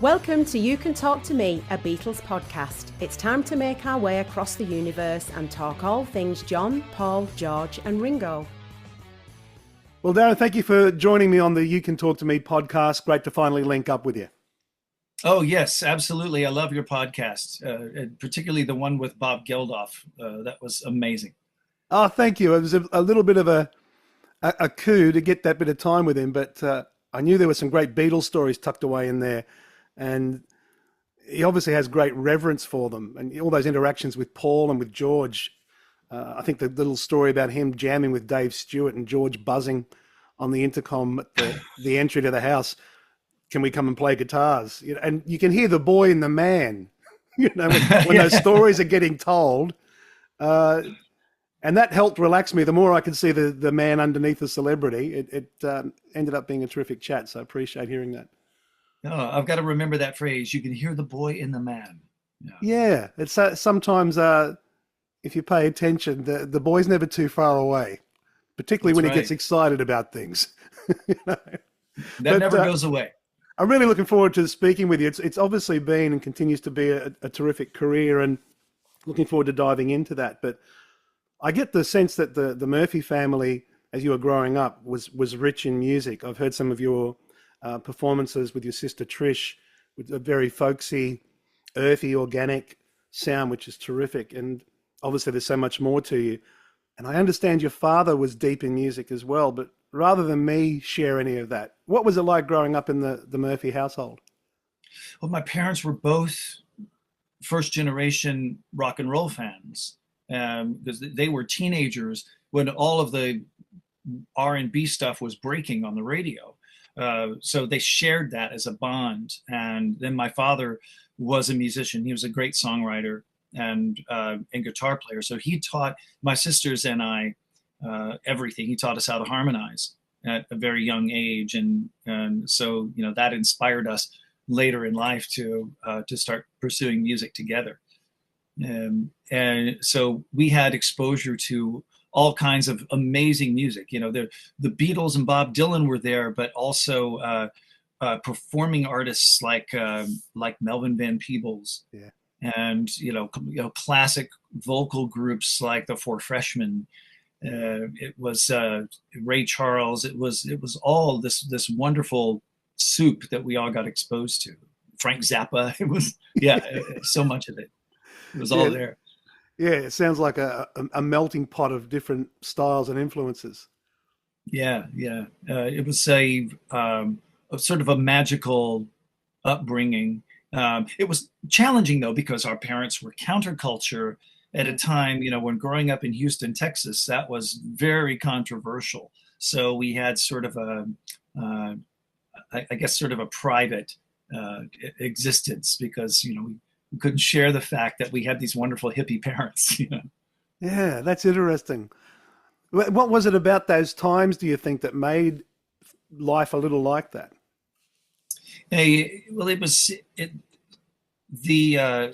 Welcome to You Can Talk to Me, a Beatles podcast. It's time to make our way across the universe and talk all things John, Paul, George and Ringo. Well, Darin, thank you for joining me on the You Can Talk to Me podcast. Great to finally link up with you. Oh, yes, absolutely. I love your podcast, particularly the one with Bob Geldof. That was amazing. Oh, thank you. It was a little bit of a coup to get that bit of time with him, but I knew there were some great Beatles stories tucked away in there. And he obviously has great reverence for them, and all those interactions with Paul and with George. I think the little story about him jamming with Dave Stewart and George buzzing on the intercom at the entry to the house, "Can we come and play guitars?" And you can hear the boy and the man, when those stories are getting told. And that helped relax me. The more I could see the man underneath the celebrity, it ended up being a terrific chat. So I appreciate hearing that. Oh, I've got to remember that phrase. You can hear the boy in the man. Yeah, it's sometimes if you pay attention, the boy's never too far away, particularly when he gets excited about things. That never goes away. I'm really looking forward to speaking with you. It's obviously been and continues to be a terrific career, and looking forward to diving into that. But I get the sense that the Murphy family, as you were growing up, was rich in music. I've heard some of your performances with your sister Trish, with a very folksy, earthy, organic sound, which is terrific. And obviously there's so much more to you. And I understand your father was deep in music as well, but rather than me share any of that, what was it like growing up in the Murphy household? Well, my parents were both first generation rock and roll fans, because they were teenagers when all of the R&B stuff was breaking on the radio. So they shared that as a bond. And then my father was a musician. He was a great songwriter and guitar player. So he taught my sisters and I everything. He taught us how to harmonize at a very young age. And so, that inspired us later in life to start pursuing music together. And so we had exposure to all kinds of amazing music. The Beatles and Bob Dylan were there, but also performing artists like Melvin Van Peebles, and classic vocal groups like the Four Freshmen. It was Ray Charles. It was all this wonderful soup that we all got exposed to. Frank Zappa. It was so much of it. It was all there. Yeah, it sounds like a melting pot of different styles and influences. Yeah. It was a sort of a magical upbringing. It was challenging, though, because our parents were counterculture at a time, when growing up in Houston, Texas, that was very controversial. So we had sort of a private existence because, we couldn't share the fact that we had these wonderful hippie parents. Yeah, that's interesting. What was it about those times, do you think, that made life a little like that? Well, it was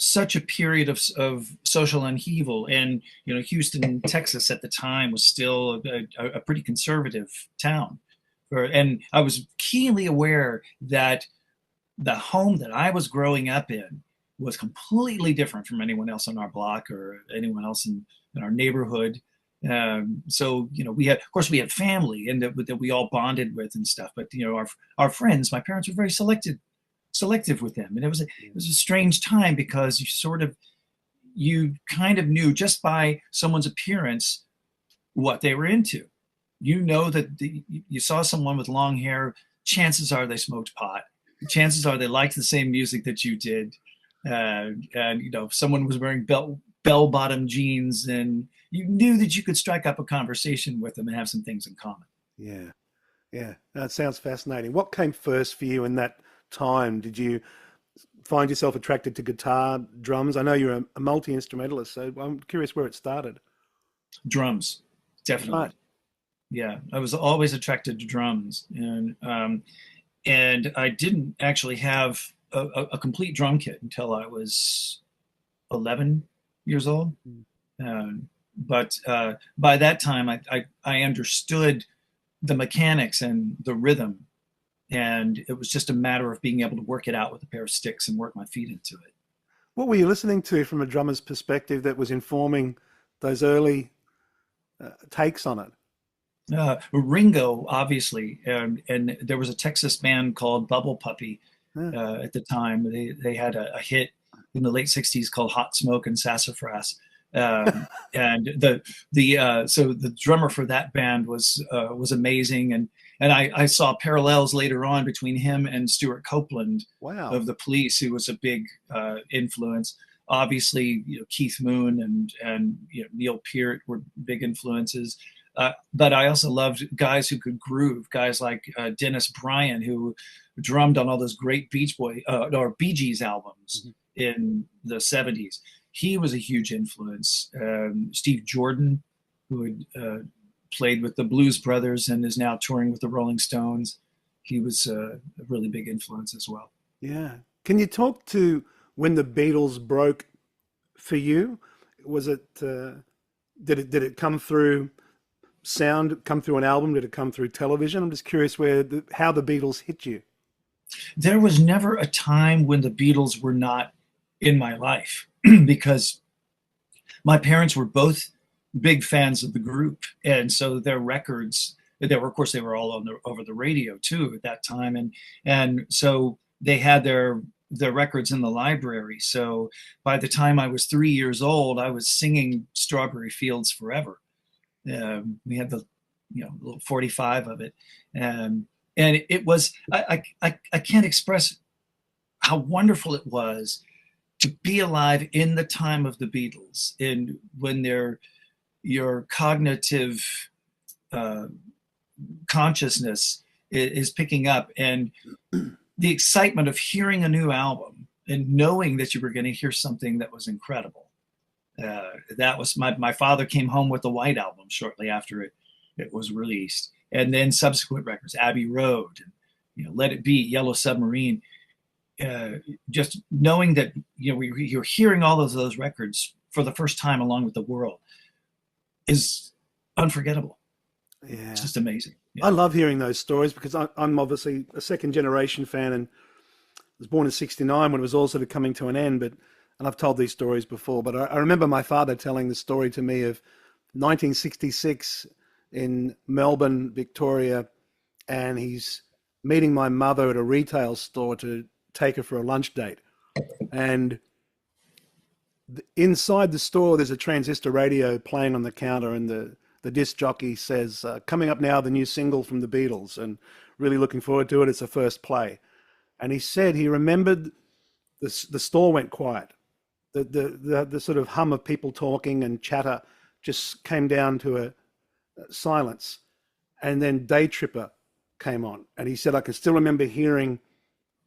such a period of social upheaval, and Houston, Texas at the time was still a pretty conservative town, and I was keenly aware that the home that I was growing up in was completely different from anyone else on our block or anyone else in our neighborhood. So, we had family and that we all bonded with and stuff, but, our friends, my parents were very selective with them. And it was a strange time because you kind of knew just by someone's appearance what they were into. That you saw someone with long hair, chances are they smoked pot. Chances are they liked the same music that you did. And if someone was wearing bell-bottom jeans, and you knew that you could strike up a conversation with them and have some things in common. Yeah, that sounds fascinating. What came first for you in that time? Did you find yourself attracted to guitar, drums? I know you're a multi-instrumentalist, so I'm curious where it started. Drums, definitely. Right. Yeah, I was always attracted to drums, and I didn't actually have a complete drum kit until I was 11 years old. But by that time, I understood the mechanics and the rhythm And it was just a matter of being able to work it out with a pair of sticks and work my feet into it. What were you listening to from a drummer's perspective that was informing those early takes on it? Ringo, obviously, and there was a Texas band called Bubble Puppy at the time. They had a hit in the late '60s called Hot Smoke and Sassafras, and so the drummer for that band was amazing, and I saw parallels later on between him and Stuart Copeland of the Police, who was a big influence. Obviously, Keith Moon and Neil Peart were big influences. But I also loved guys who could groove, guys like Dennis Bryan, who drummed on all those great Bee Gees albums in the 70s. He was a huge influence. Steve Jordan, who had played with the Blues Brothers and is now touring with the Rolling Stones. He was a really big influence as well. Yeah. Can you talk to when the Beatles broke for you? Was it, did it come through sound, come through an album? Did it come through television? I'm just curious how the Beatles hit you. There was never a time when the Beatles were not in my life because my parents were both big fans of the group. And so their records, they were all over the radio too at that time. And so they had their records in the library. So by the time I was 3 years old, I was singing Strawberry Fields Forever. We had the little 45 of it, and it was I can't express how wonderful it was to be alive in the time of the Beatles, and when your cognitive consciousness is picking up, and the excitement of hearing a new album and knowing that you were going to hear something that was incredible. That was my father came home with the White Album shortly after it was released, and then subsequent records, Abbey Road, and Let It Be, Yellow Submarine. Just knowing that you're hearing all of those records for the first time along with the world is unforgettable. Yeah, it's just amazing. Yeah. I love hearing those stories because I'm obviously a second generation fan and was born in '69 when it was all sort of coming to an end, and I've told these stories before, but I remember my father telling the story to me of 1966 in Melbourne, Victoria, and he's meeting my mother at a retail store to take her for a lunch date. And inside the store, there's a transistor radio playing on the counter, and the disc jockey says, coming up now, the new single from the Beatles, and really looking forward to it. It's a first play. And he said he remembered the store went quiet. The sort of hum of people talking and chatter just came down to a silence. And then Day Tripper came on. And he said, I can still remember hearing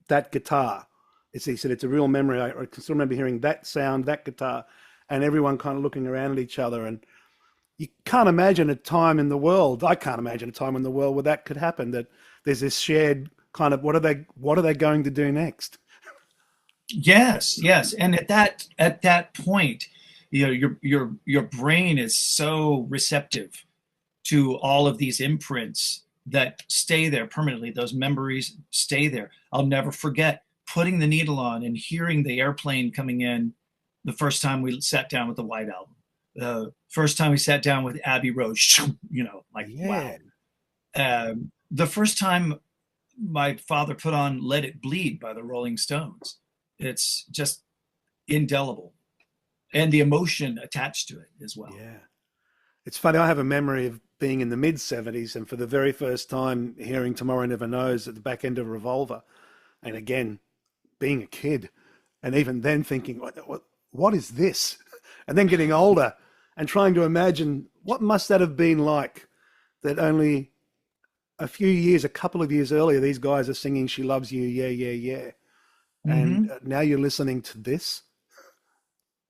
that guitar. He said, it's a real memory. I can still remember hearing that sound, that guitar, and everyone kind of looking around at each other. And you can't imagine a time in the world, I can't imagine a time in the world where that could happen, that there's this shared kind of, what are they going to do next? Yes. And at that point, your brain is so receptive to all of these imprints that stay there permanently. Those memories stay there. I'll never forget putting the needle on and hearing the airplane coming in the first time we sat down with the White Album. The first time we sat down with Abbey Road, wow. The first time my father put on Let It Bleed by the Rolling Stones, it's just indelible. And the emotion attached to it as well. Yeah. It's funny, I have a memory of being in the mid-'70s and for the very first time hearing Tomorrow Never Knows at the back end of Revolver. And again, being a kid, and even then thinking, what is this? And then getting older and trying to imagine what must that have been like, that only a couple of years earlier, these guys are singing She Loves You, Yeah, Yeah, Yeah. And now you're listening to this.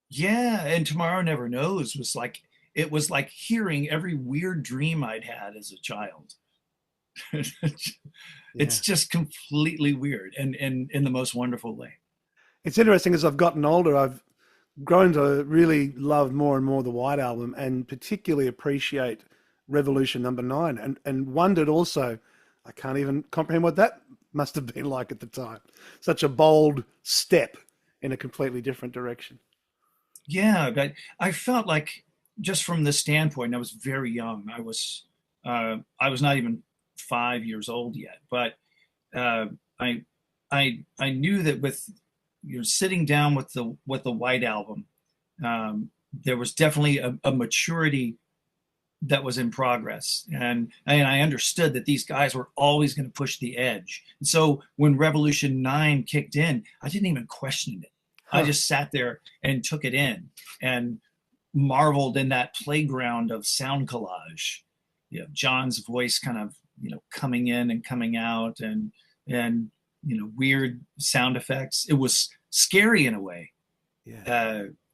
Yeah, and Tomorrow Never Knows was like hearing every weird dream I'd had as a child. It's just completely weird and in the most wonderful way. It's interesting, as I've gotten older, I've grown to really love more and more the White Album, and particularly appreciate Revolution #9, and wondered also, I can't even comprehend what that must have been like at the time. Such a bold step in a completely different direction. Yeah, but I felt like, just from the standpoint, I was very young. I was not even 5 years old yet, but uh, I I knew that with, sitting down with the White Album, there was definitely a maturity that was in progress, and I understood that these guys were always going to push the edge. And so when Revolution 9 kicked in, I didn't even question it. I just sat there and took it in and marveled in that playground of sound collage. John's voice kind of, coming in and coming out, and weird sound effects. It was scary in a way,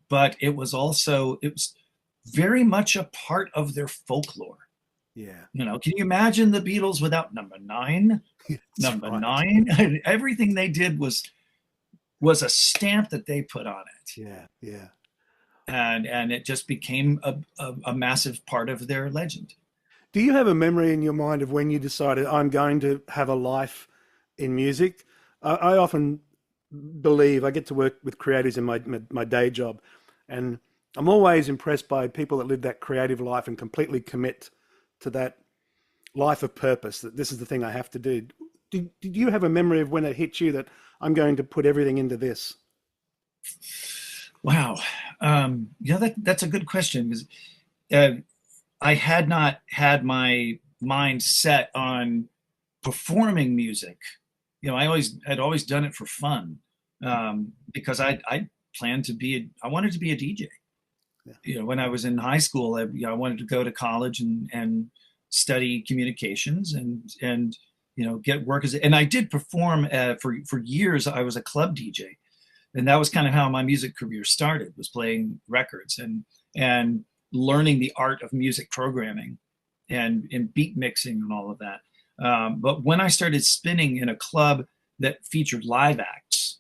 but it was very much a part of their folklore. Yeah. Can you imagine the Beatles without number 9? Number right. 9, everything they did was a stamp that they put on it. Yeah. And it just became a massive part of their legend. Do you have a memory in your mind of when you decided, I'm going to have a life in music? I often believe, I get to work with creatives in my day job, and I'm always impressed by people that live that creative life and completely commit to that life of purpose, that this is the thing I have to do. Did you have a memory of when it hit you that I'm going to put everything into this? Wow. That's a good question, because I had not had my mind set on performing music. I had always done it for fun, because I planned to I wanted to be a DJ. Yeah. When I was in high school, I wanted to go to college and study communications and get work and I did perform for years. I was a club DJ, and that was kind of how my music career started, was playing records and learning the art of music programming and beat mixing and all of that. But when I started spinning in a club that featured live acts,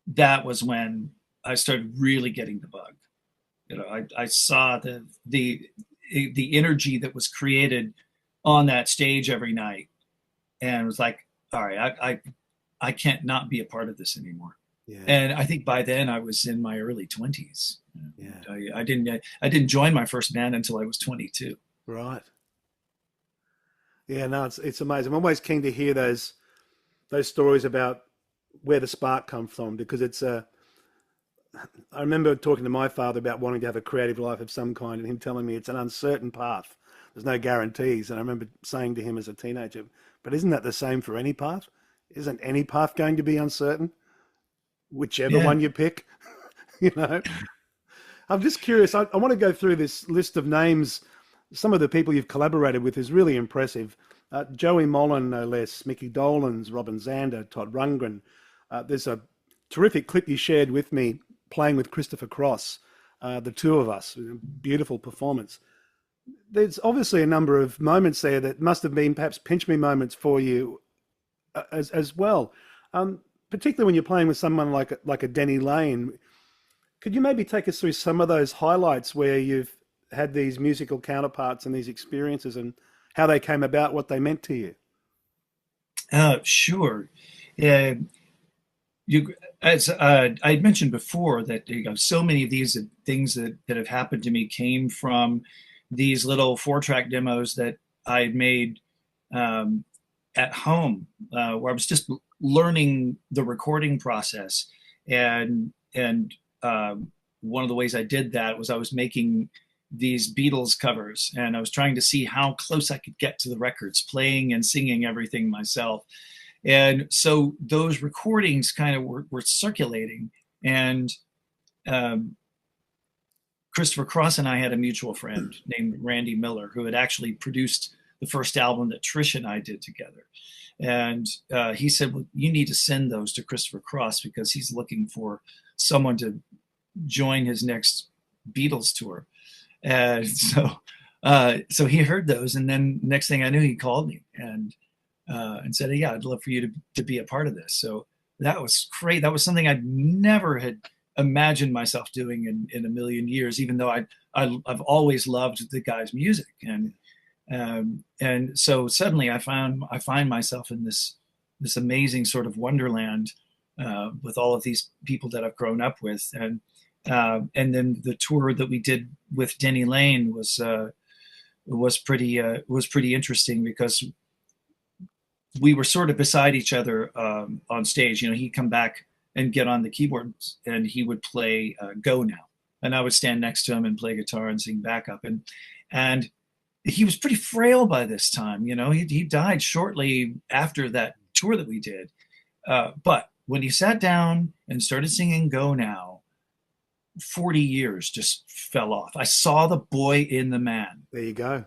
that was when I started really getting the bug. I saw the energy that was created on that stage every night, and was like, all right, I can't not be a part of this anymore. Yeah. And I think by then I was in my early 20s. Yeah. I didn't join my first band until I was 22. Right. Yeah, no, it's amazing. I'm always keen to hear those stories about where the spark comes from, because I remember talking to my father about wanting to have a creative life of some kind, and him telling me it's an uncertain path. There's no guarantees. And I remember saying to him as a teenager, but isn't that the same for any path? Isn't any path going to be uncertain? Whichever one you pick, I'm just curious. I want to go through this list of names. Some of the people you've collaborated with is really impressive. Joey Mollen, no less, Micky Dolenz, Robin Zander, Todd Rundgren. There's a terrific clip you shared with me playing with Christopher Cross, the two of us. Beautiful performance. There's obviously a number of moments there that must have been perhaps pinch me moments for you as well. Particularly when you're playing with someone like a Denny Laine. Could you maybe take us through some of those highlights where you've had these musical counterparts and these experiences, and how they came about, what they meant to you? Sure. As I mentioned before, that so many of these things that have happened to me came from these little 4-track demos that I made at home, where I was just learning the recording process. And one of the ways I did that was I was making these Beatles covers, and I was trying to see how close I could get to the records, playing and singing everything myself. And so those recordings kind of were circulating, and Christopher Cross and I had a mutual friend named Randy Miller, who had actually produced the first album that Trish and I did together. And he said, well, you need to send those to Christopher Cross, because he's looking for someone to join his next Beatles tour. And so he heard those, and then next thing I knew, he called me and said, yeah, I'd love for you to be a part of this. So that was great. That was something I'd never had imagined myself doing in a million years, even though I've always loved the guy's music. And so suddenly I find myself in this this amazing sort of wonderland with all of these people that I've grown up with, and then the tour that we did with Denny Laine was pretty interesting because we were sort of beside each other on stage. He'd come back and get on the keyboards, and he would play "Go Now," and I would stand next to him and play guitar and sing backup. And he was pretty frail by this time. He died shortly after that tour that we did. But when he sat down and started singing "Go Now," 40 years just fell off. I saw the boy in the man. There you go.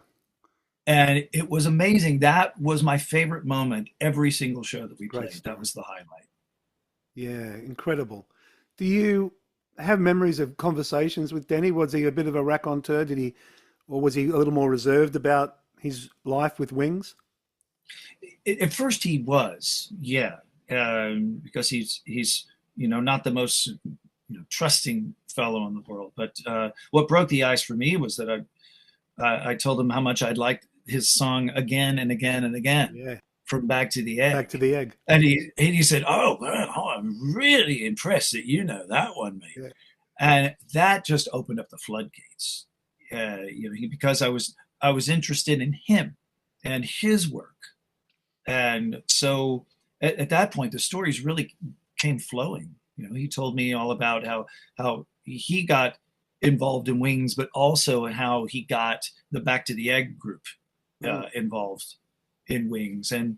And it was amazing. That was my favorite moment. Every single show that we Great played, stuff. that was the highlight. Yeah, incredible. Do you have memories of conversations with Denny? Was he a bit of a raconteur? Or was he a little more reserved about his life with Wings? At first, he was, yeah, because he's not the most trusting fellow in the world. But what broke the ice for me was that I told him how much I'd liked his song again and again and again. Yeah. From Back to the Egg. Back to the Egg. And he said, "Oh man, I'm really impressed that you know that one, mate." Yeah. And that just opened up the floodgates. Because I was interested in him and his work, and so at that point the stories really came flowing. He told me all about how he got involved in Wings, but also how he got the Back to the Egg group involved in Wings, and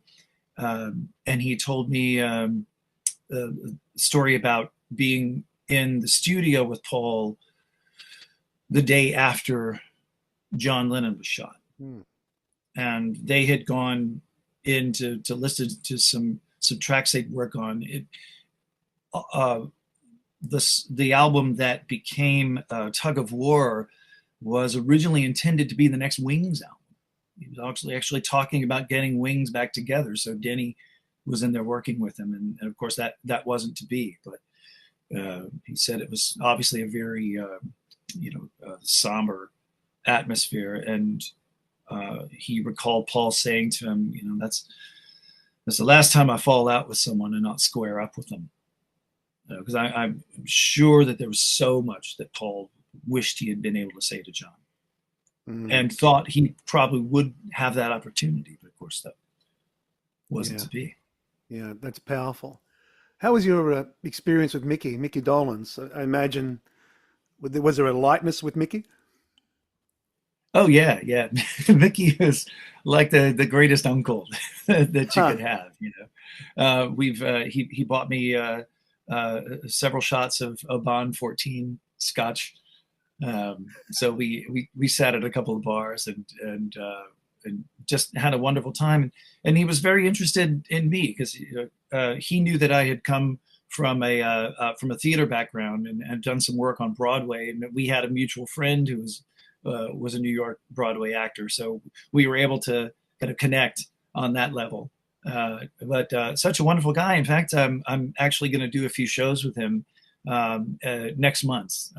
he told me a story about being in the studio with Paul the day after John Lennon was shot, and they had gone in to listen to some tracks they'd work on. The album that became Tug of War was originally intended to be the next Wings album. He was actually talking about getting Wings back together. So Denny was in there working with him. And of course that wasn't to be, but he said it was obviously a very, somber atmosphere. And he recalled Paul saying to him, that's the last time I fall out with someone and not square up with them. Because I'm sure that there was so much that Paul wished he had been able to say to John. And thought he probably would have that opportunity, but of course that wasn't to be. Yeah, that's powerful. How was your experience with Micky Dolenz? I imagine, was there a lightness with Micky? Oh yeah. Micky is like the greatest uncle that you could have. He bought me several shots of Bond 14 Scotch. So we sat at a couple of bars and just had a wonderful time. And he was very interested in me because he knew that I had come from a theater background and done some work on Broadway, and we had a mutual friend who was a New York Broadway actor. So we were able to kind of connect on that level. But such a wonderful guy. In fact, I'm actually going to do a few shows with him next month.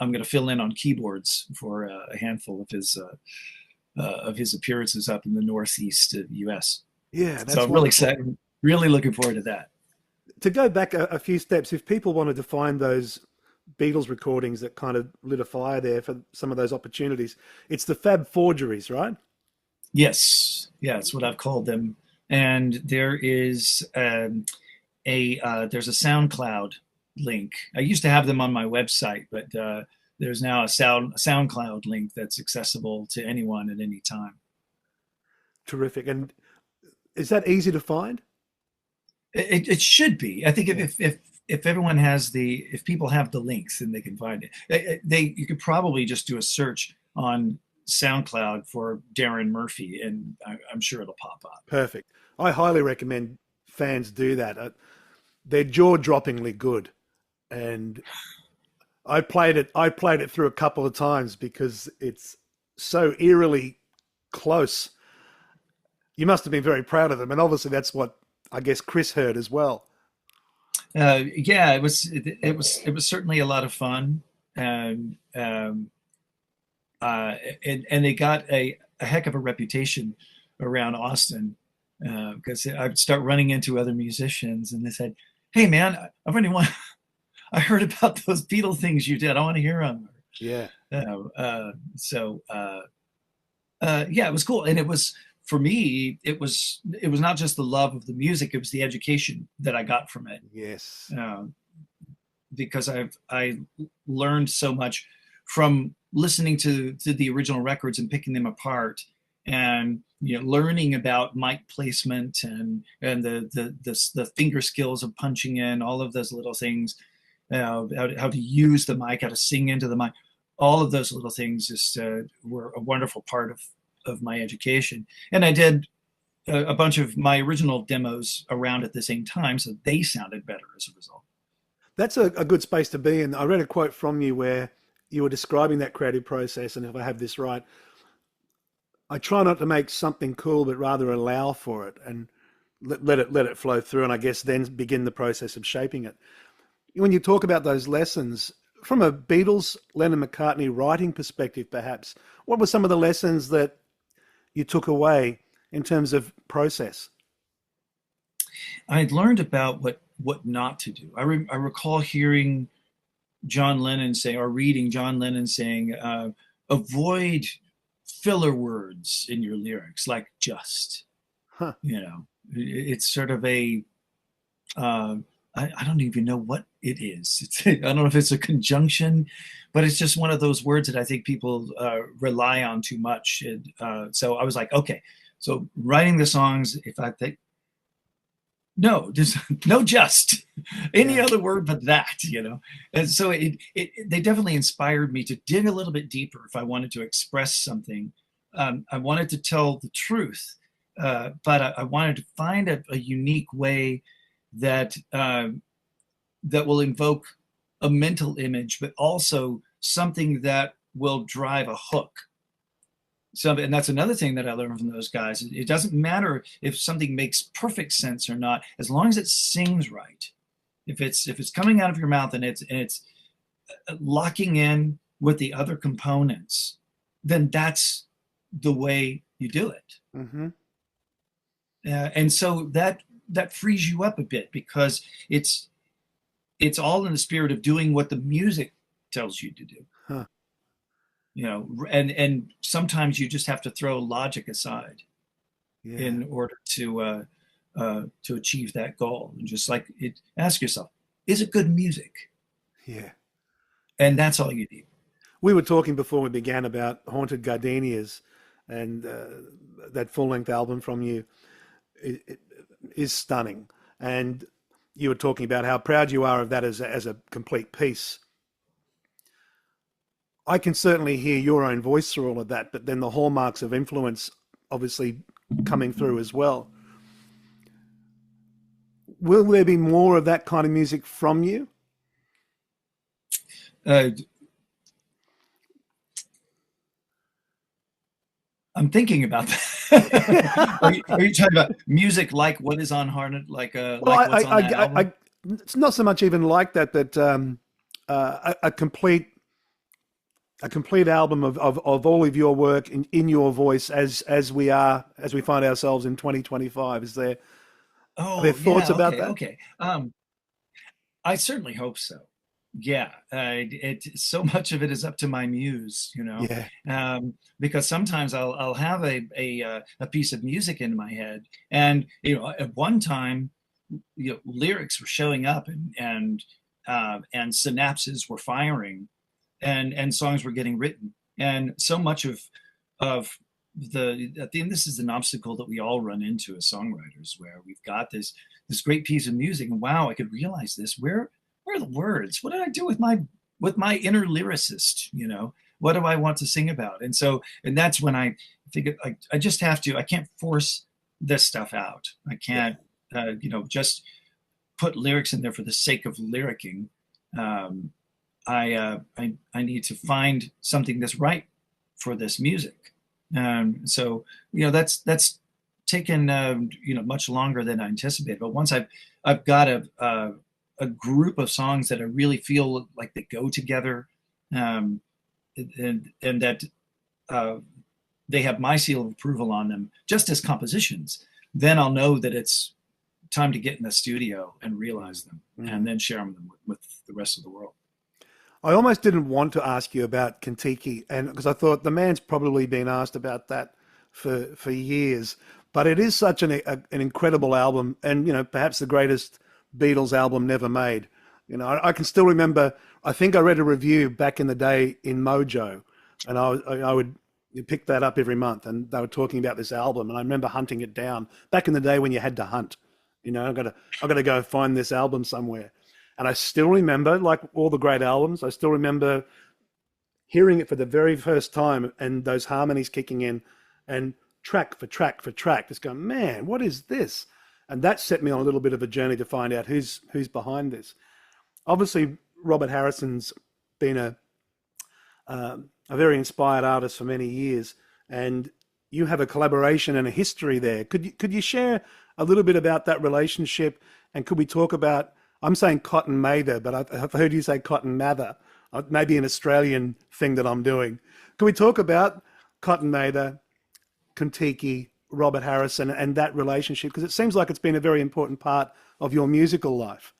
I'm going to fill in on keyboards for a handful of his appearances up in the Northeast of the U.S. Yeah, that's so I'm really excited. Really looking forward to that. To go back a few steps, if people wanted to find those Beatles recordings that kind of lit a fire there for some of those opportunities, it's the Fab Forgeries, right? Yes, that's what I've called them. And there is there's a SoundCloud link. I used to have them on my website, but there's now a SoundCloud link that's accessible to anyone at any time. Terrific. And is that easy to find? It should be. I think if everyone has if people have the links, then they can find it. You could probably just do a search on SoundCloud for Darin Murphy, and I'm sure it'll pop up. Perfect. I highly recommend fans do that. They're jaw-droppingly good, and I played it through a couple of times because it's so eerily close. You must have been very proud of them, and obviously that's what I guess Chris heard as well. Yeah, it was certainly a lot of fun, and they got a heck of a reputation around Austin because I'd start running into other musicians, and they said, "Hey, man, I heard about those Beatle things you did. I want to hear them." Yeah. Yeah, it was cool, and it was for me. It was not just the love of the music; it was the education that I got from it. Yes. Because I learned so much from listening to the original records and picking them apart, and learning about mic placement and the finger skills of punching in, all of those little things, how to use the mic, how to sing into the mic. All of those little things just were a wonderful part of my education. And I did a bunch of my original demos around at the same time, so they sounded better as a result. That's a good space to be in. I read a quote from you where you were describing that creative process, and if I have this right, I try not to make something cool, but rather allow for it and let it flow through, and I guess then begin the process of shaping it. When you talk about those lessons, from a Beatles, Lennon McCartney writing perspective, perhaps, what were some of the lessons that you took away in terms of process? I had learned about what not to do. I recall hearing John Lennon say, or reading John Lennon saying, avoid filler words in your lyrics, like just. Huh. It's sort of a I don't even know what it is. I don't know if it's a conjunction, but it's just one of those words that I think people rely on too much. So I was like, okay, so writing the songs, if I think, no, there's no just any other word but that, And so they definitely inspired me to dig a little bit deeper if I wanted to express something. I wanted to tell the truth, but I wanted to find a unique way that will invoke a mental image, but also something that will drive a hook. And that's another thing that I learned from those guys. It doesn't matter if something makes perfect sense or not, as long as it sings right. If it's coming out of your mouth and it's locking in with the other components, then that's the way you do it. Mm-hmm. And so that frees you up a bit, because it's all in the spirit of doing what the music tells you to do. Huh. And sometimes you just have to throw logic aside in order to achieve that goal. And just like ask yourself, is it good music? Yeah. And that's all you need. We were talking before we began about Haunted Gardenias, and that full-length album from you it is stunning. And you were talking about how proud you are of that as a complete piece. I can certainly hear your own voice through all of that, but then the hallmarks of influence obviously coming through as well. Will there be more of that kind of music from you? I'm thinking about that. Are you talking about music like what is on Haunted, like what's on that album? It's not so much even like that. A complete album of all of your work in your voice as we find ourselves in 2025. Is there? Are there thoughts about that? Okay. I certainly hope so. Yeah, so much of it is up to my muse, Yeah. Because sometimes I'll have a piece of music in my head, and at one time, lyrics were showing up and synapses were firing, and songs were getting written, and so much of at the end, this is an obstacle that we all run into as songwriters, where we've got this great piece of music, and wow, I could realize this. Where are the words? What did I do with my inner lyricist? What do I want to sing about? And that's when I think I just have to. I can't force this stuff out. I can't, just put lyrics in there for the sake of lyricking. I need to find something that's right for this music. So that's taken much longer than I anticipated. But once I've got a group of songs that I really feel like they go together, and that they have my seal of approval on them, just as compositions, then I'll know that it's time to get in the studio and realize them, and then share them with the rest of the world. I almost didn't want to ask you about Kentucky, and because I thought the man's probably been asked about that for years, but it is such an incredible album, and perhaps the greatest Beatles album never made. I can still remember. I think I read a review back in the day in Mojo, and I would pick that up every month, and they were talking about this album, and I remember hunting it down back in the day when you had to hunt. I've got to go find this album somewhere. And I still remember, like all the great albums, I still remember hearing it for the very first time and those harmonies kicking in and track for track for track, just going, man, what is this? And that set me on a little bit of a journey to find out who's behind this. Obviously, Robert Harrison's been a very inspired artist for many years, and you have a collaboration and a history there. Could you share a little bit about that relationship, and could we talk about, I'm saying Cotton Mather, but I've heard you say Cotton Mather, maybe an Australian thing that I'm doing. Can we talk about Cotton Mather, Kentucky, Robert Harrison, and that relationship? Because it seems like it's been a very important part of your musical life.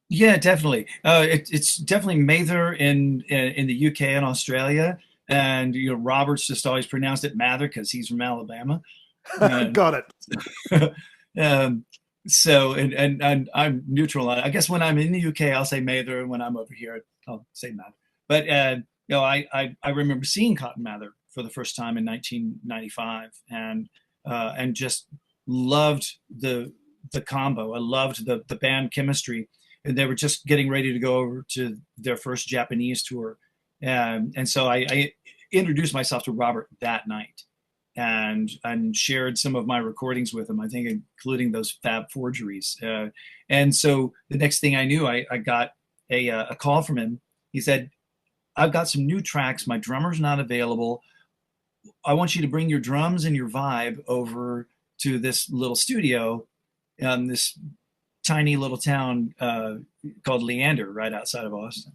Yeah, definitely. It's definitely Mather in the UK and Australia, and Robert's just always pronounced it Mather because he's from Alabama. Got it. So and I'm neutral. I guess when I'm in the UK, I'll say Mather, and when I'm over here, I'll say Mather. But I remember seeing Cotton Mather for the first time in 1995, and just loved the combo. I loved the band chemistry, and they were just getting ready to go over to their first Japanese tour, and so I introduced myself to Robert that night. And shared some of my recordings with him, I think including those Fab Forgeries. And so the next thing I knew, I got a call from him. He said, I've got some new tracks. My drummer's not available. I want you to bring your drums and your vibe over to this little studio in this tiny little town called Leander, right outside of Austin.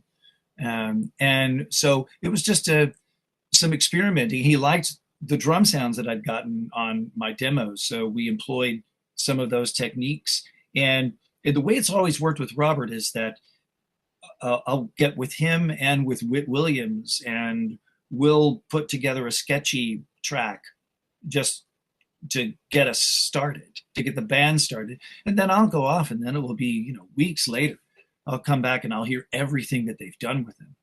And so it was just some experimenting. He liked the drum sounds that I'd gotten on my demos. So we employed some of those techniques. And the way it's always worked with Robert is that I'll get with him and with Whit Williams, and we'll put together a sketchy track just to get us started, to get the band started. And then I'll go off, and then it will be, weeks later, I'll come back and I'll hear everything that they've done with him.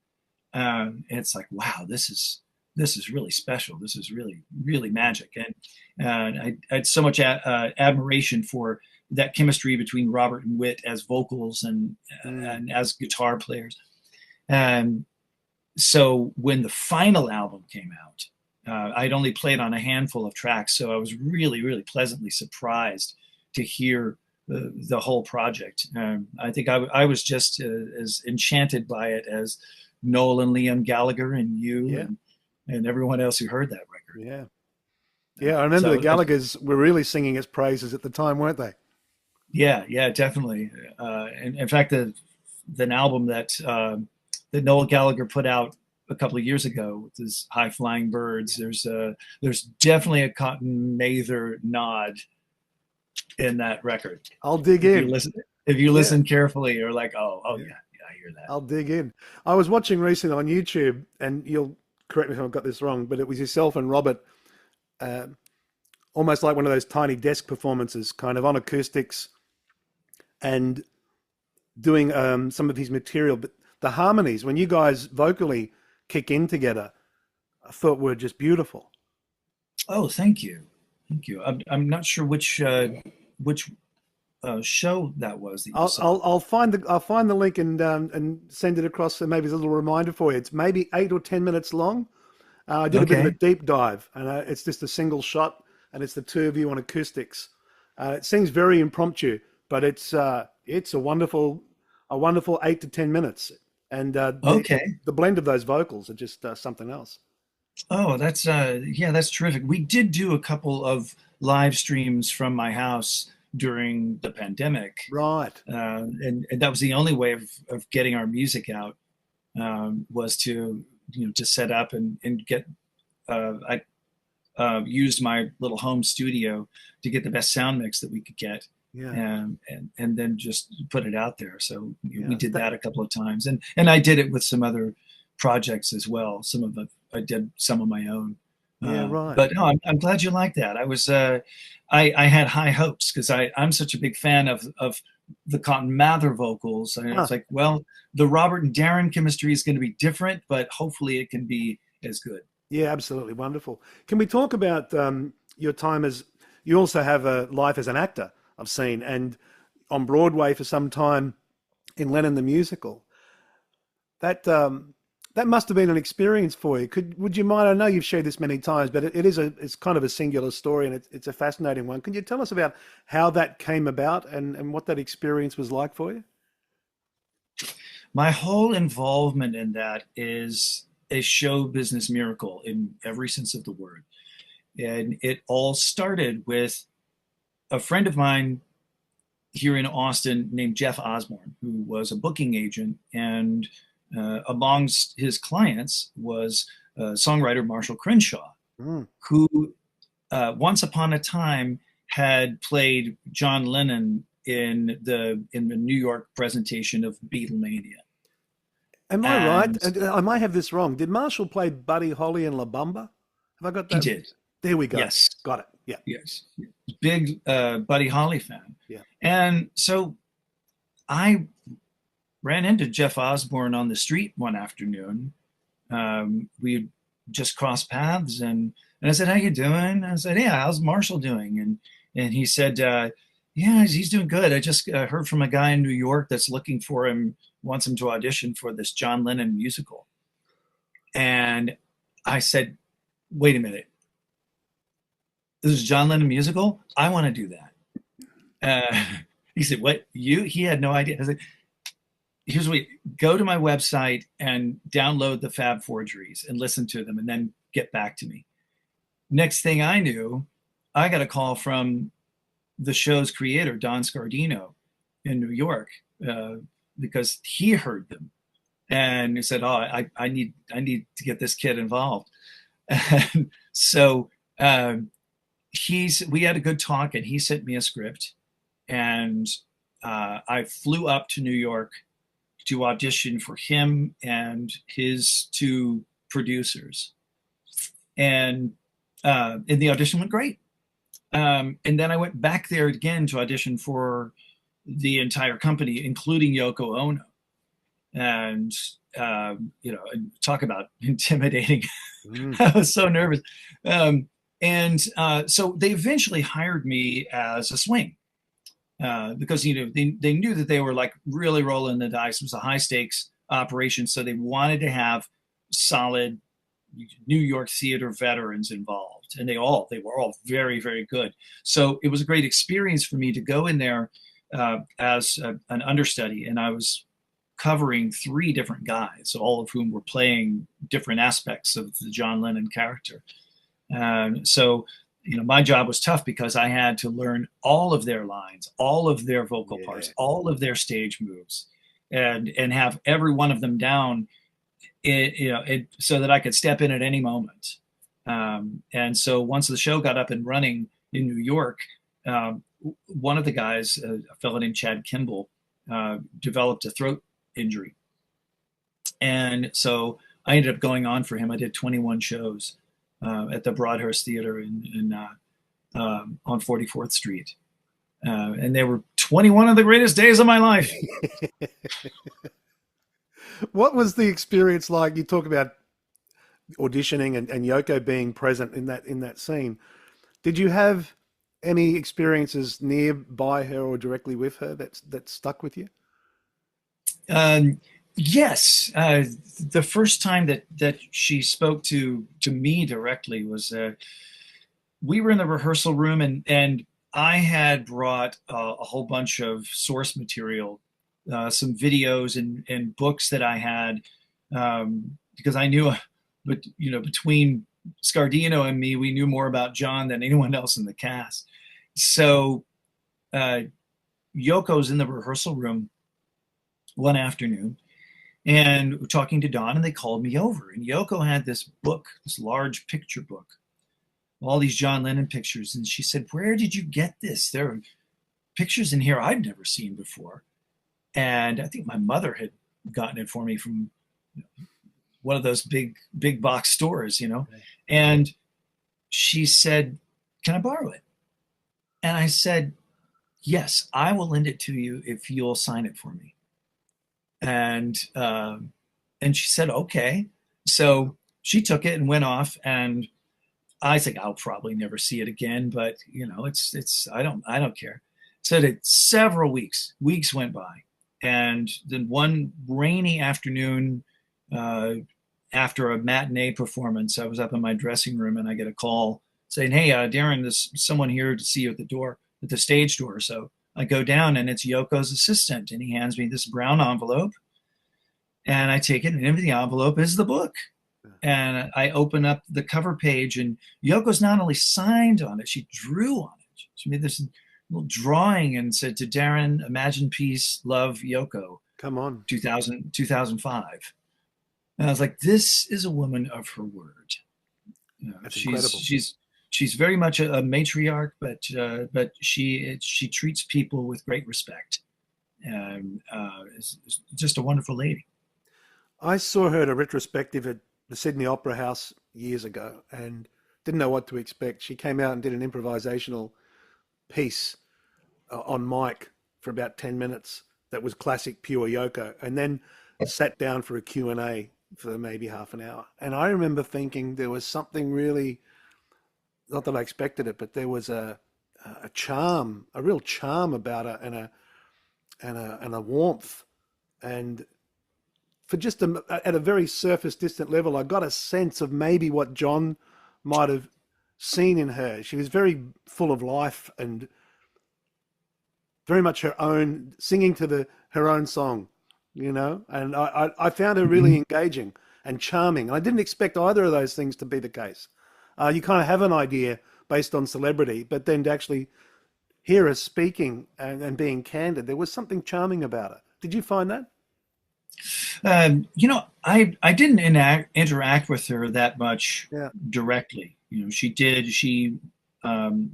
And it's like, wow, this is really special. This is really, really magic. And I had so much admiration for that chemistry between Robert and Whit as vocals and as guitar players. And so when the final album came out, I'd only played on a handful of tracks. So I was really, really pleasantly surprised to hear the whole project. I think I was just as enchanted by it as Noel and Liam Gallagher and you and everyone else who heard that record. Yeah, I remember the Gallaghers were really singing its praises at the time, weren't they? Yeah, definitely. And in fact, the album that Noel Gallagher put out a couple of years ago with his High Flying Birds, there's definitely a Cotton Mather nod in that record. I'll dig in. If you listen carefully, you're like, oh yeah, I hear that. I'll dig in. I was watching recently on YouTube, and you'll correct me if I've got this wrong, but it was yourself and Robert, almost like one of those tiny desk performances, kind of on acoustics, and doing some of his material. But the harmonies, when you guys vocally kick in together, I thought were just beautiful. Oh, thank you. I'm not sure which show that was. That you saw. I'll find the link and send it across. So maybe it's a little reminder for you. It's maybe 8 or 10 minutes long. I did a bit of a deep dive, and it's just a single shot, and it's the two of you on acoustics. It seems very impromptu, but it's a wonderful 8 to 10 minutes, and the blend of those vocals are just something else. Oh, that's terrific. We did do a couple of live streams from my house during the pandemic, right? And that was the only way of getting our music out, was to to set up and get a used my little home studio to get the best sound mix that we could get. Yeah. And then just put it out there. So we Yeah. did that a couple of times, and I did it with some other projects as well. I did some of my own. Yeah, right. But no, I'm glad you like that. I had high hopes because I'm such a big fan of the Cotton Mather vocals. And it's like, well, the Robert and Darin chemistry is going to be different, but hopefully it can be as good. Yeah, absolutely wonderful. Can we talk about your time as, you also have a life as an actor, I've seen, and on Broadway for some time in Lennon the Musical. That must have been an experience for you. Would you mind? I know you've shared this many times, but it's kind of a singular story, and it's a fascinating one. Can you tell us about how that came about and what that experience was like for you? My whole involvement in that is a show business miracle in every sense of the word. And it all started with a friend of mine here in Austin named Jeff Osborne, who was a booking agent, and amongst his clients was songwriter Marshall Crenshaw, who once upon a time had played John Lennon in the New York presentation of Beatlemania. Am I right? I might have this wrong. Did Marshall play Buddy Holly in La Bamba? Have I got that? He did. There we go. Yes. Got it. Yeah. Yes. Big Buddy Holly fan. Yeah. And so I ran into Jeff Osborne on the street one afternoon. We had just crossed paths, and I said, "How you doing?" I said, "Yeah, how's Marshall doing?" And he said, "Yeah, he's doing good. I just heard from a guy in New York that's looking for him, wants him to audition for this John Lennon musical." And I said, "Wait a minute. This is John Lennon musical? I want to do that." He said, "What? You?" He had no idea. I said, "Here's what, go to my website and download the Fab Forgeries and listen to them and then get back to me." Next thing I knew, I got a call from the show's creator, Don Scardino in New York, because he heard them. And he said, "Oh, I need to get this kid involved." And so we had a good talk, and he sent me a script, and I flew up to New York to audition for him and his two producers. And the audition went great. And then I went back there again to audition for the entire company, including Yoko Ono. And, talk about intimidating. I was so nervous. So they eventually hired me as a swing. Because they knew that they were like really rolling the dice. It was a high stakes operation, so they wanted to have solid New York theater veterans involved, and they were all very, very good. So it was a great experience for me to go in there as an understudy, and I was covering 3 different guys, all of whom were playing different aspects of the John Lennon character. So my job was tough because I had to learn all of their lines, all of their vocal parts, all of their stage moves, and have every one of them down, so that I could step in at any moment. And so once the show got up and running in New York, one of the guys, a fellow named Chad Kimball, developed a throat injury. And so I ended up going on for him. I did 21 shows at the Broadhurst Theater on 44th Street. And they were 21 of the greatest days of my life. What was the experience like? You talk about auditioning and Yoko being present in that scene. Did you have any experiences nearby her or directly with her that stuck with you? Yes. The first time that she spoke to me directly was we were in the rehearsal room, and I had brought a whole bunch of source material, some videos and books that I had, because I knew, but between Scardino and me, we knew more about John than anyone else in the cast. So Yoko's in the rehearsal room one afternoon, and we're talking to Don, and they called me over, and Yoko had this book, this large picture book all these John Lennon pictures. And she said, "Where did you get this? There are pictures in here I've never seen before." And I think my mother had gotten it for me from one of those big box stores, Right. And she said, "Can I borrow it?" And I said, "Yes, I will lend it to you if you'll sign it for me." And she said, "Okay." So she took it and went off, and I think I'll probably never see it again, but I don't care. So that several weeks went by, and then one rainy afternoon, after a matinee performance, I was up in my dressing room and I get a call saying, "Hey, Darin, there's someone here to see you at the stage door." So I go down and it's Yoko's assistant, and he hands me this brown envelope, and I take it, and in the envelope is the book. And I open up the cover page, and Yoko's not only signed on it, she drew on it. She made this little drawing and said, "To Darin, imagine peace, love, Yoko." Come on. 2005. And I was like, this is a woman of her word. That's incredible. She's very much a matriarch, but she treats people with great respect, and is just a wonderful lady. I saw her at a retrospective at the Sydney Opera House years ago and didn't know what to expect. She came out and did an improvisational piece on mic for about 10 minutes that was classic pure Yoko, and then sat down for a Q&A for maybe half an hour. And I remember thinking there was something really, not that I expected it, but there was a charm, a real charm about her, and a warmth. And for just at a very surface distant level, I got a sense of maybe what John might have seen in her. She was very full of life and very much her own, singing to her own song, and I found her really engaging and charming. And I didn't expect either of those things to be the case. You kind of have an idea based on celebrity, but then to actually hear her speaking and being candid, there was something charming about her. Did you find that? I didn't interact with her that much directly. She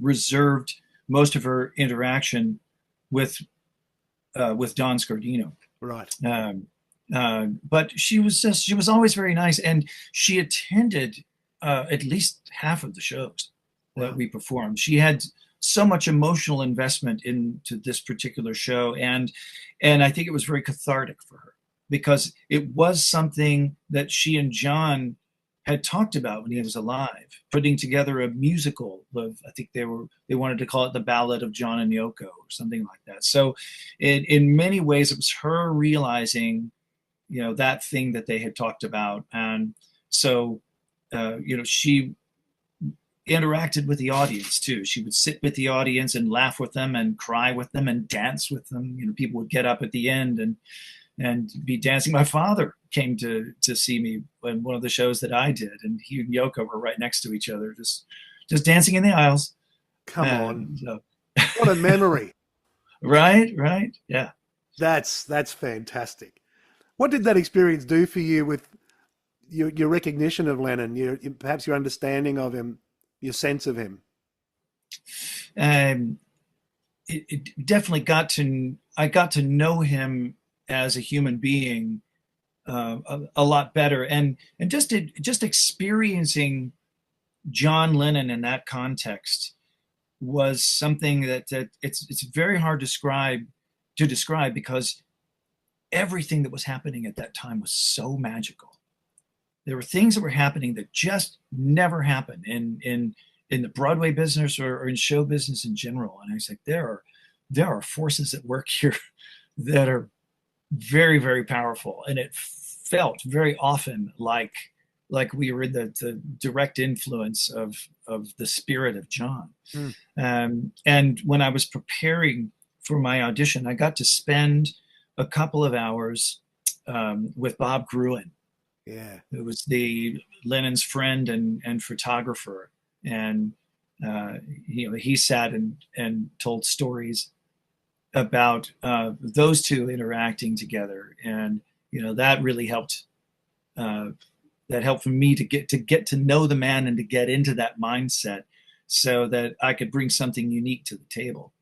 reserved most of her interaction with Don Scardino. Right. But she was always very nice, and she attended at least half of the shows that we performed. She had so much emotional investment into this particular show, and I think it was very cathartic for her, because it was something that she and John had talked about when he was alive, putting together a musical of, I think they wanted to call it The Ballad of John and Yoko or something like that. So in many ways, it was her realizing, that thing that they had talked about. And so, she interacted with the audience too. She would sit with the audience and laugh with them and cry with them and dance with them. People would get up at the end and be dancing. My father came to see me in one of the shows that I did, and he and Yoko were right next to each other, just dancing in the aisles. Come on. What a memory. Right. Yeah. That's fantastic. What did that experience do for you with your recognition of Lennon, perhaps your understanding of him, your sense of him? It definitely I got to know him as a human being a lot better, and just experiencing John Lennon in that context was something that it's very hard to describe because everything that was happening at that time was so magical. There were things that were happening that just never happened in the Broadway business or in show business in general. And I was like, there are forces at work here that are very, very powerful. And it felt very often like we were in the direct influence of the spirit of John. And when I was preparing for my audition, I got to spend a couple of hours with Bob Gruen. Yeah, who was the Lennon's friend and photographer. And he sat and told stories about those two interacting together, and that really helped. That helped for me to get to know the man and to get into that mindset so that I could bring something unique to the table.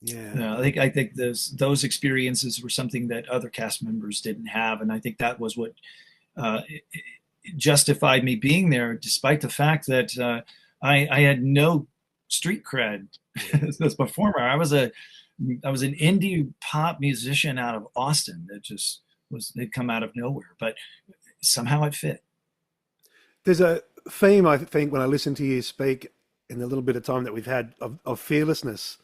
Yeah. I think those experiences were something that other cast members didn't have, and I think that was what justified me being there, despite the fact that I had no street cred as a performer. I was an indie pop musician out of Austin that just they'd come out of nowhere, but somehow it fit. There's a theme, I think, when I listen to you speak in the little bit of time that we've had of fearlessness.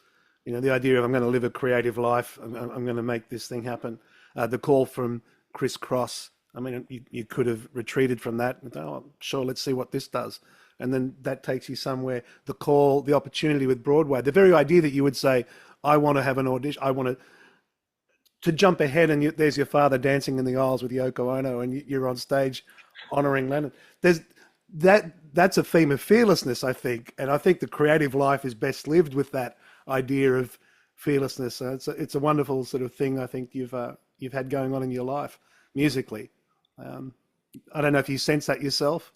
You know, the idea of I'm going to live a creative life. I'm going to make this thing happen. The call from Chris Cross. I mean, you could have retreated from that and thought, oh, sure, let's see what this does. And then that takes you somewhere. The call, the opportunity with Broadway, the very idea that you would say, I want to have an audition. I want to jump ahead, and there's your father dancing in the aisles with Yoko Ono, and you're on stage honoring Lennon. That's a theme of fearlessness, I think. And I think the creative life is best lived with that idea of fearlessness. So it's a wonderful sort of thing I think you've had going on in your life musically. I don't know if you sense that yourself.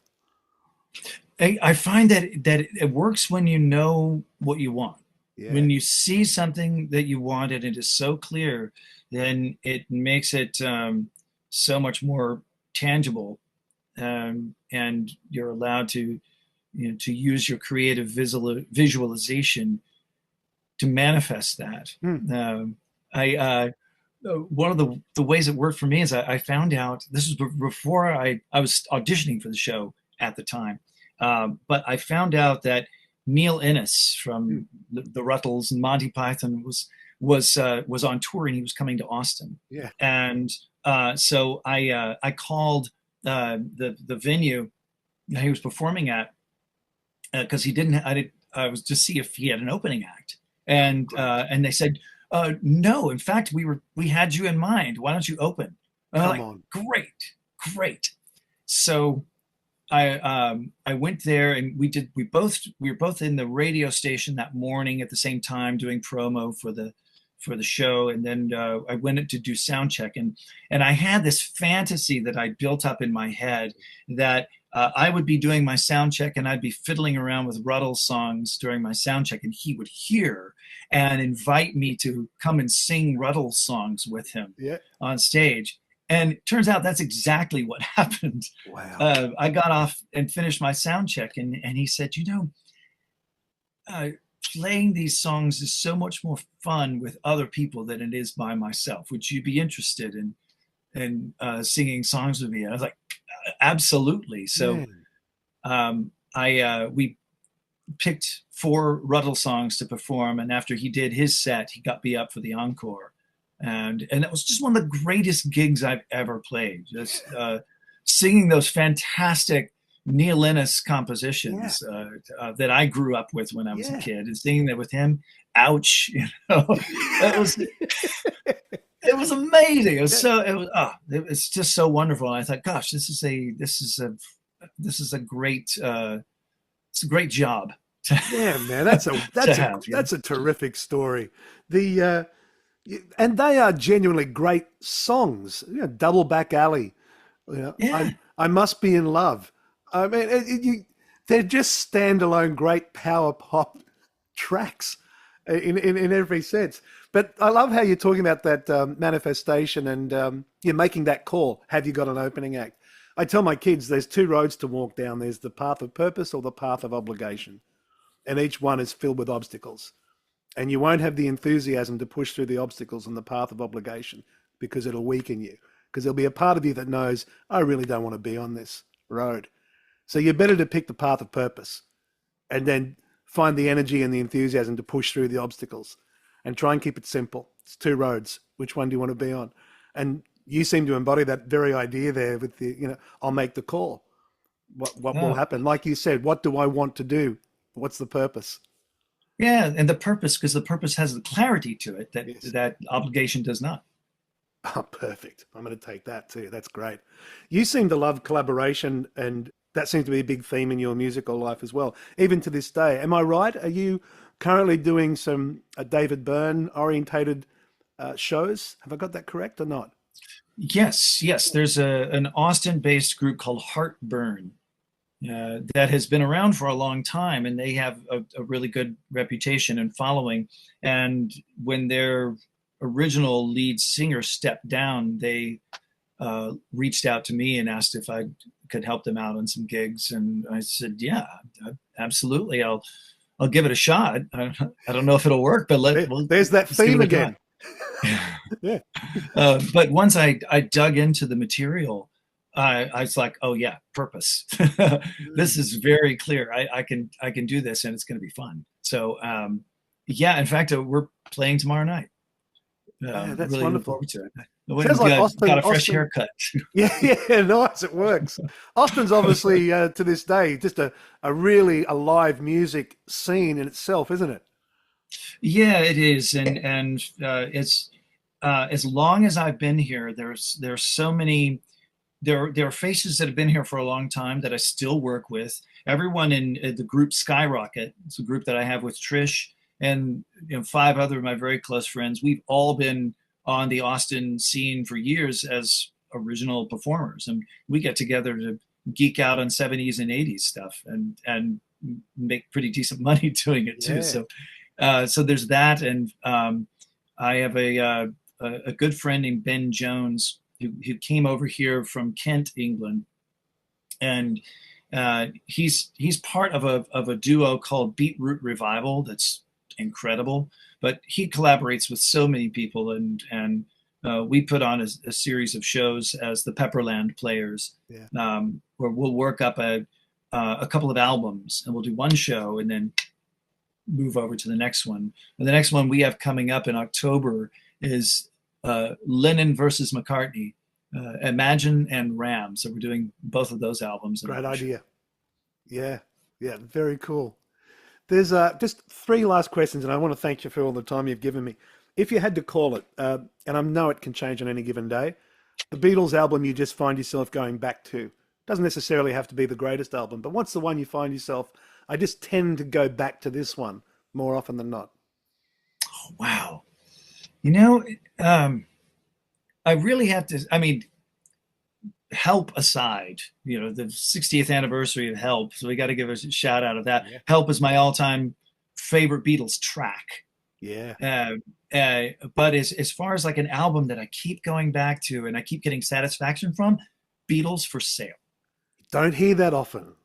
I find that it works when you know what you want. Yeah. When you see something that you want and it is so clear, then it makes it so much more tangible, and you're allowed to use your creative visualization to manifest that. One of the ways it worked for me is I found out, this was before I was auditioning for the show at the time, but I found out that Neil Innes from the Ruttles and Monty Python was on tour, and he was coming to Austin. Yeah. And so I called the venue he was performing at, because I was to see if he had an opening act, and they said, no, in fact, we had you in mind. Why don't you open? Come on. Great. So I went there, and we were both in the radio station that morning at the same time doing promo for the show. And then I went in to do sound check, and I had this fantasy that I built up in my head that I would be doing my sound check, and I'd be fiddling around with Ruddle songs during my sound check, and he would hear and invite me to come and sing Ruddle songs with him on stage. And it turns out that's exactly what happened. Wow. I got off and finished my sound check, and he said, playing these songs is so much more fun with other people than it is by myself. Would you be interested in singing songs with me? And I was like, absolutely. So we picked 4 Ruddle songs to perform, and after he did his set, he got me up for the encore, and that was just one of the greatest gigs I've ever played. Just singing those fantastic Neil Innes compositions that I grew up with when I was a kid, and singing that with him. Ouch, that was. It was amazing. It's just so wonderful. And I thought, gosh, this is a great it's a great job. Yeah, man, that's a terrific story. And they are genuinely great songs. Double Back Alley. I Must Be in Love. I mean, they're just standalone great power pop tracks in every sense. But I love how you're talking about that manifestation, and you're making that call. Have you got an opening act? I tell my kids there's 2 roads to walk down. There's the path of purpose or the path of obligation. And each one is filled with obstacles. And you won't have the enthusiasm to push through the obstacles on the path of obligation, because it'll weaken you. Because there'll be a part of you that knows, I really don't want to be on this road. So you're better to pick the path of purpose, and then find the energy and the enthusiasm to push through the obstacles, and try and keep it simple. It's 2 roads. Which one do you want to be on? And you seem to embody that very idea there with the, I'll make the call. What will happen? Like you said, what do I want to do? What's the purpose? Yeah, and the purpose, because the purpose has the clarity to it that obligation does not. Oh, perfect. I'm going to take that too. That's great. You seem to love collaboration, and that seems to be a big theme in your musical life as well, even to this day. Am I right? Are you currently doing some David Byrne orientated shows? Have I got that correct or not? Yes. There's an Austin-based group called Heartburn, that has been around for a long time, and they have a really good reputation and following. And when their original lead singer stepped down, they reached out to me and asked if I could help them out on some gigs, and I said, "Yeah, absolutely. I'll give it a shot. I don't know if it'll work, but there's that theme again." Yeah. But once I dug into the material, I was like, "Oh yeah, purpose. This is very clear. I can do this, and it's going to be fun." So yeah, in fact, we're playing tomorrow night. That's really wonderful. Looking forward to it. Sounds like Austin got a fresh haircut. Yeah, nice. It works. Austin's obviously to this day just a really alive music scene in itself, isn't it? Yeah, it is, and it's as long as I've been here, there's so many. There are faces that have been here for a long time that I still work with. Everyone in the group Skyrocket, it's a group that I have with Trish and 5 other of my very close friends. We've all been on the Austin scene for years as original performers, and we get together to geek out on 70s and 80s stuff and make pretty decent money doing it too. Yeah. So there's that, and I have a good friend named Ben Jones who came over here from Kent, England, and he's part of a duo called Beetroot Revival that's incredible. But he collaborates with so many people, and we put on a series of shows as the Pepperland Players, where we'll work up a couple of albums, and we'll do one show and then move over to the next one. And the next one we have coming up in October is Lennon versus McCartney, Imagine and Ram. So we're doing both of those albums. Great idea. Yeah, very cool. There's just 3 last questions, and I want to thank you for all the time you've given me. If you had to call it, and I know it can change on any given day, the Beatles album you just find yourself going back to, doesn't necessarily have to be the greatest album, but what's the one you find yourself, I just tend to go back to this one more often than not? Oh, wow. I really have to, Help aside, the 60th anniversary of Help, so we got to give a shout out of that. Yeah. Help is my all-time favorite Beatles track. Yeah. But as far as like an album that I keep going back to and I keep getting satisfaction from, Beatles for Sale. Don't hear that often.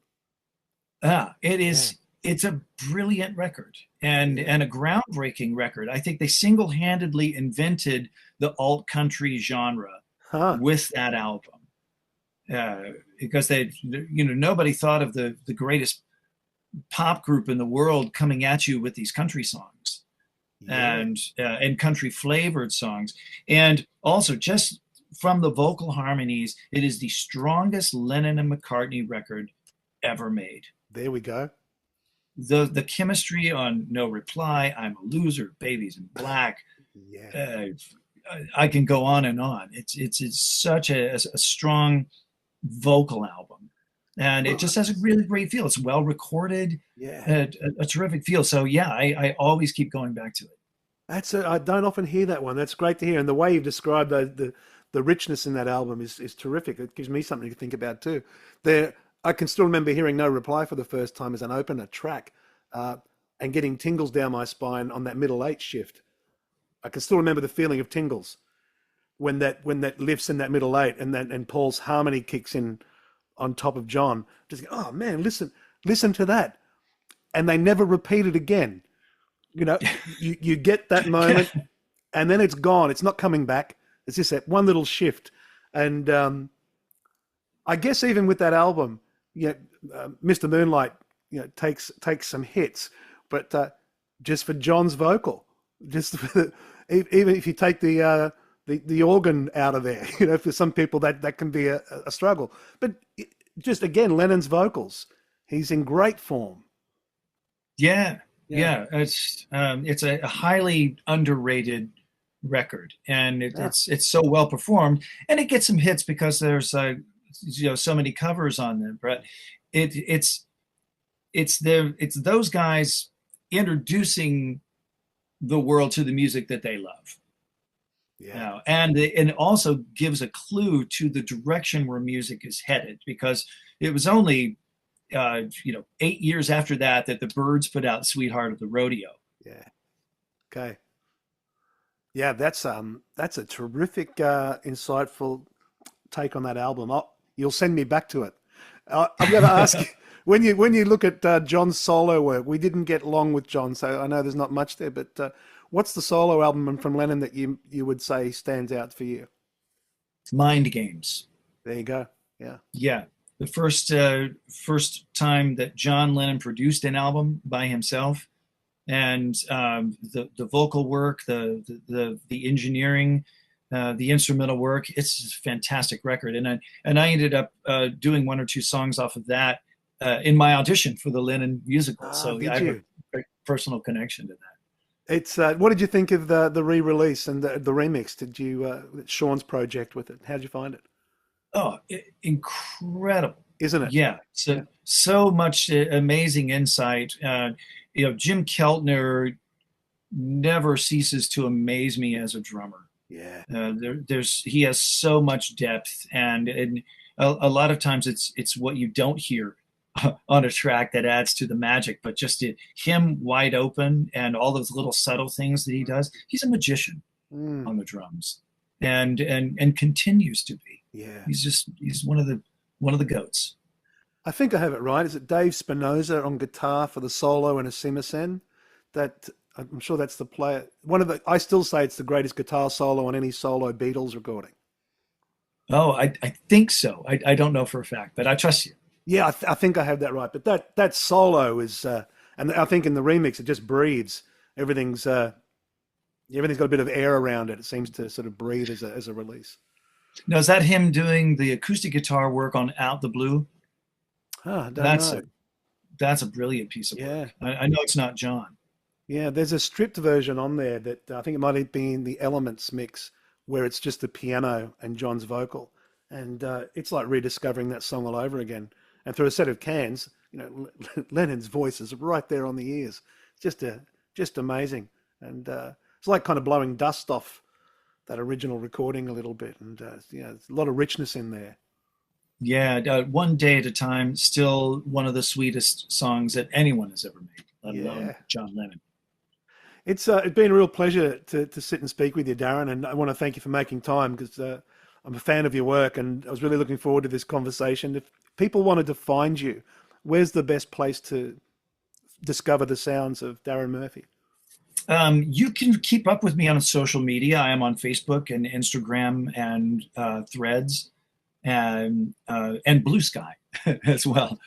It is. Yeah. It's a brilliant record and a groundbreaking record. I think they single-handedly invented the alt country genre with that album. Because nobody thought of the greatest pop group in the world coming at you with these country songs, and country flavored songs, and also just from the vocal harmonies, it is the strongest Lennon and McCartney record ever made. There we go. The chemistry on No Reply, I'm a Loser, Babies in Black. I can go on and on. It's such a strong vocal album, and it just has a really great feel. It's well recorded, a terrific feel. So I always keep going back to it. I don't often hear that one. That's great to hear, and the way you've described the richness in that album is terrific. It gives me something to think about too. I can still remember hearing No Reply for the first time as an opener track, and getting tingles down my spine on that middle 8 shift. I can still remember the feeling of tingles when that lifts in that middle 8 and Paul's harmony kicks in on top of John. Just oh man, listen to that, and they never repeat it again. You get that moment, and then it's gone. It's not coming back. It's just that one little shift, and I guess even with that album, Mr. Moonlight, takes some hits, but just for John's vocal, just for even if you take the organ out of there, for some people that can be a struggle. But just again, Lennon's vocals, he's in great form. Yeah. It's a highly underrated record, and it's so well performed, and it gets some hits because there's so many covers on them. But it's those guys introducing the world to the music that they love. Yeah, and it also gives a clue to the direction where music is headed, because it was only 8 years after that the Byrds put out Sweetheart of the Rodeo. Yeah. Okay. Yeah, that's a terrific, insightful take on that album. You'll send me back to it. I'm going to ask you, when you look at John's solo work, we didn't get long with John, so I know there's not much there. But what's the solo album from Lennon that you would say stands out for you? Mind Games. There you go. Yeah. Yeah. The first time that John Lennon produced an album by himself, and the vocal work, the engineering, the instrumental work, it's just a fantastic record. And I ended up doing one or two songs off of that in my audition for the Lennon musical. So I have a very personal connection to that. It's what did you think of the re-release and the remix? Did you Sean's project with it? How did you find it? Oh, incredible, isn't it? Yeah, so much amazing insight. Jim Keltner never ceases to amaze me as a drummer. Yeah, he has so much depth, and a lot of times it's what you don't hear on a track that adds to the magic. But just him wide open and all those little subtle things that he does. He's a magician on the drums, and continues to be. Yeah, he's one of the goats. I think I have it right. Is it Dave Spinoza on guitar for the solo and a simisen? That I'm sure that's the player. I still say it's the greatest guitar solo on any solo Beatles recording. Oh, I think so. I don't know for a fact, but I trust you. Yeah, I think I have that right. But that solo is, and I think in the remix it just breathes. Everything's got a bit of air around it. It seems to sort of breathe as a release. Now, is that him doing the acoustic guitar work on Out the Blue? I don't know. That's a brilliant piece of work. I know it's not John. Yeah, there's a stripped version on there that I think it might have been the Elements mix, where it's just the piano and John's vocal, and it's like rediscovering that song all over again. And through a set of cans, Lennon's voice is right there on the ears. Just amazing, and it's like kind of blowing dust off that original recording a little bit, and there's a lot of richness in there. Yeah, One Day at a Time, still one of the sweetest songs that anyone has ever made, let alone John Lennon. It's been a real pleasure to sit and speak with you, Darin, and I want to thank you for making time, because I'm a fan of your work, and I was really looking forward to this conversation. If people wanted to find you, where's the best place to discover the sounds of Darin Murphy? You can keep up with me on social media. I am on Facebook and Instagram and Threads and Blue Sky as well.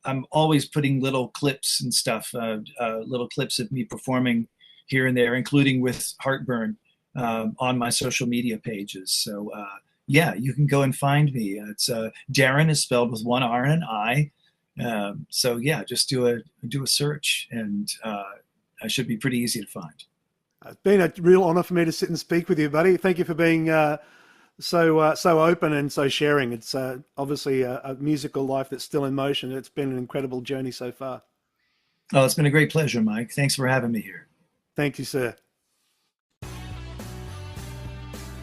I'm always putting little clips and stuff, little clips of me performing here and there, including with Heartburn on my social media pages. So you can go and find me. It's Darin is spelled with one R and an I. Just do a search, and I should be pretty easy to find. It's been a real honor for me to sit and speak with you, buddy. Thank you for being so open and so sharing. It's obviously a musical life that's still in motion. It's been an incredible journey so far. Oh, it's been a great pleasure, Mike. Thanks for having me here. Thank you, sir.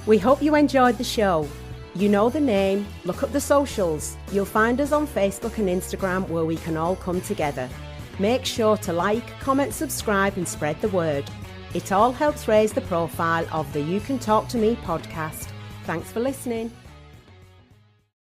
We hope you enjoyed the show. You know the name, look up the socials. You'll find us on Facebook and Instagram, where we can all come together. Make sure to like, comment, subscribe and spread the word. It all helps raise the profile of the You Can Talk to Me podcast. Thanks for listening.